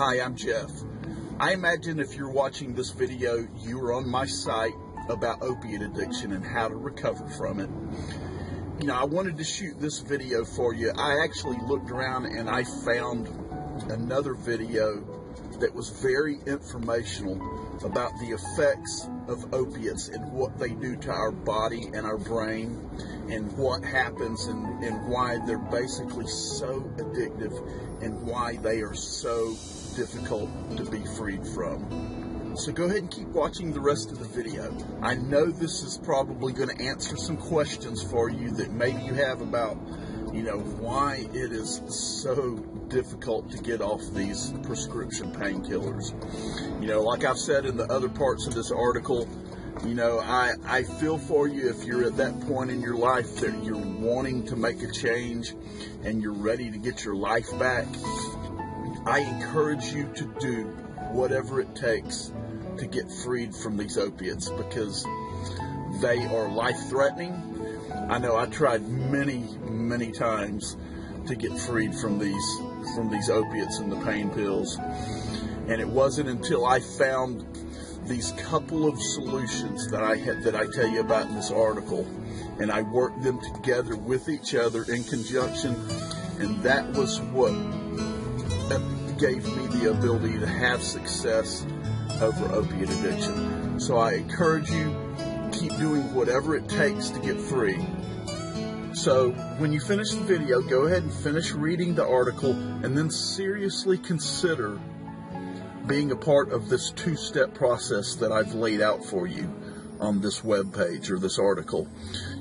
Hi, I'm Jeff. I imagine if you're watching this video, you are on my site about opiate addiction and how to recover from it. You know, I wanted to shoot this video for you. I actually looked around and I found another video that was very informational about the effects of opiates and what they do to our body and our brain and what happens and why they're basically so addictive and why they are so difficult to be freed from. So go ahead and keep watching the rest of the video. I know this is probably going to answer some questions for you that maybe you have about, you know, why it is so difficult to get off these prescription painkillers. You know, like I've said in the other parts of this article, you know, I feel for you if you're at that point in your life that you're wanting to make a change and you're ready to get your life back. I encourage you to do whatever it takes to get freed from these opiates because they are life-threatening. I know I tried many times to get freed from these opiates and the pain pills, and it wasn't until I found these couple of solutions that I tell you about in this article, and I worked them together with each other in conjunction, and that was what gave me the ability to have success over opiate addiction. So I encourage you, keep doing whatever it takes to get free. So when you finish the video, go ahead and finish reading the article and then seriously consider being a part of this two-step process that I've laid out for you on this webpage or this article.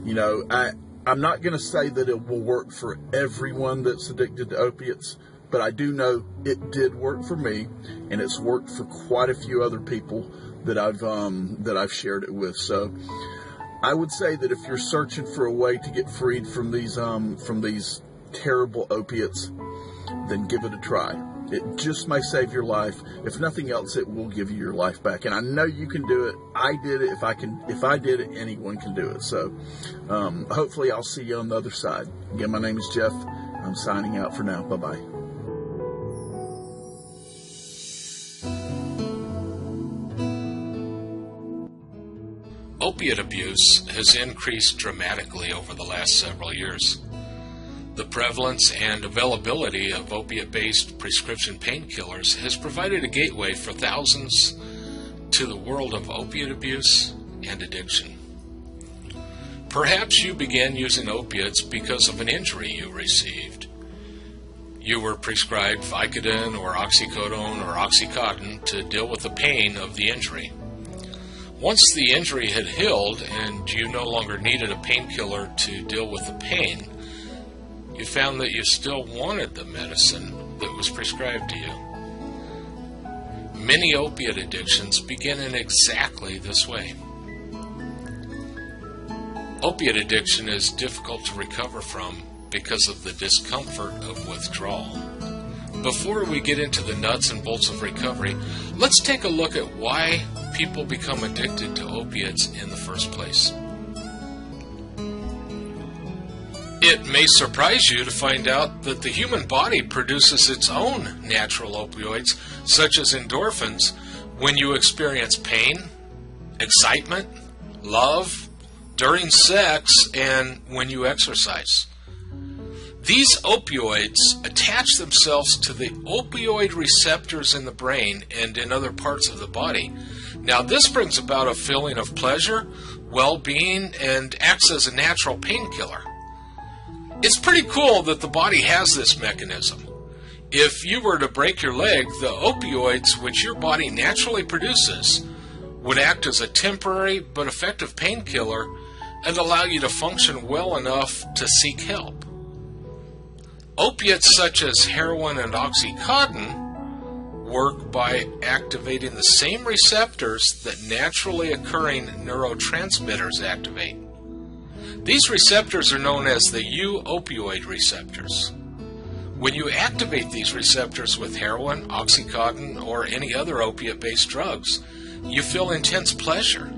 You know, I'm not going to say that it will work for everyone that's addicted to opiates, but I do know it did work for me, and it's worked for quite a few other people that I've shared it with. So I would say that if you're searching for a way to get freed from these terrible opiates, then give it a try. It just may save your life. If nothing else, it will give you your life back. And I know you can do it. I did it. If I did it, anyone can do it. So hopefully I'll see you on the other side. Again, my name is Jeff. I'm signing out for now. Bye-bye. Opiate abuse has increased dramatically over the last several years. The prevalence and availability of opiate-based prescription painkillers has provided a gateway for thousands to the world of opiate abuse and addiction. Perhaps you began using opiates because of an injury you received. You were prescribed Vicodin or oxycodone or oxycontin to deal with the pain of the injury. Once the injury had healed and you no longer needed a painkiller to deal with the pain, you found that you still wanted the medicine that was prescribed to you. Many opiate addictions begin in exactly this way. Opiate addiction is difficult to recover from because of the discomfort of withdrawal. Before we get into the nuts and bolts of recovery, let's take a look at why people become addicted to opiates in the first place. It may surprise you to find out that the human body produces its own natural opioids, such as endorphins, when you experience pain, excitement, love, during sex, and when you exercise. These opioids attach themselves to the opioid receptors in the brain and in other parts of the body. Now, this brings about a feeling of pleasure, well-being, and acts as a natural painkiller. It's pretty cool that the body has this mechanism. If you were to break your leg, the opioids which your body naturally produces would act as a temporary but effective painkiller and allow you to function well enough to seek help. Opiates such as heroin and oxycontin work by activating the same receptors that naturally occurring neurotransmitters activate. These receptors are known as the U-opioid receptors. When you activate these receptors with heroin, oxycontin, or any other opiate-based drugs, you feel intense pleasure.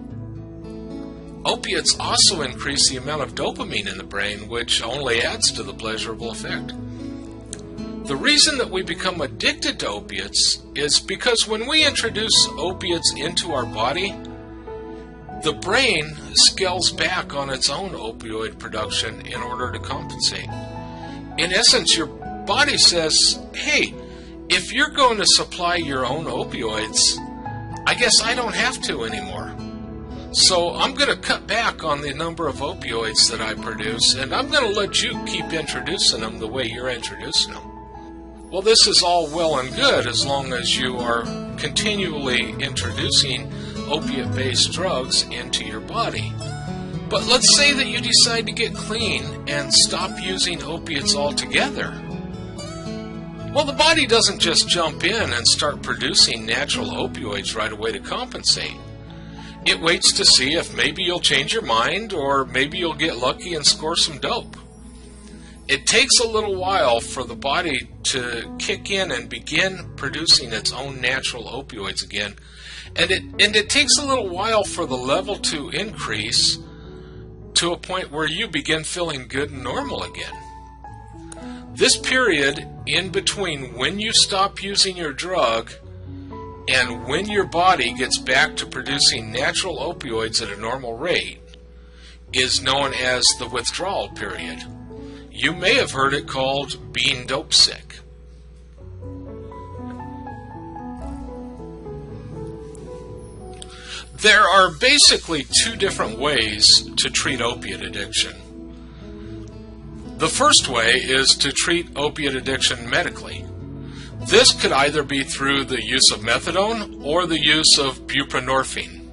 Opiates also increase the amount of dopamine in the brain, which only adds to the pleasurable effect. The reason that we become addicted to opiates is because when we introduce opiates into our body, the brain scales back on its own opioid production in order to compensate. In essence, your body says, hey, if you're going to supply your own opioids, I guess I don't have to anymore. So I'm going to cut back on the number of opioids that I produce, and I'm going to let you keep introducing them the way you're introducing them. Well, this is all well and good as long as you are continually introducing opiate-based drugs into your body. But let's say that you decide to get clean and stop using opiates altogether. Well, the body doesn't just jump in and start producing natural opioids right away to compensate. It waits to see if maybe you'll change your mind or maybe you'll get lucky and score some dope. It takes a little while for the body to kick in and begin producing its own natural opioids again. And it takes a little while for the level to increase to a point where you begin feeling good and normal again. This period in between when you stop using your drug and when your body gets back to producing natural opioids at a normal rate is known as the withdrawal period. You may have heard it called being dope sick. There are basically two different ways to treat opiate addiction. The first way is to treat opiate addiction medically. This could either be through the use of methadone or the use of buprenorphine.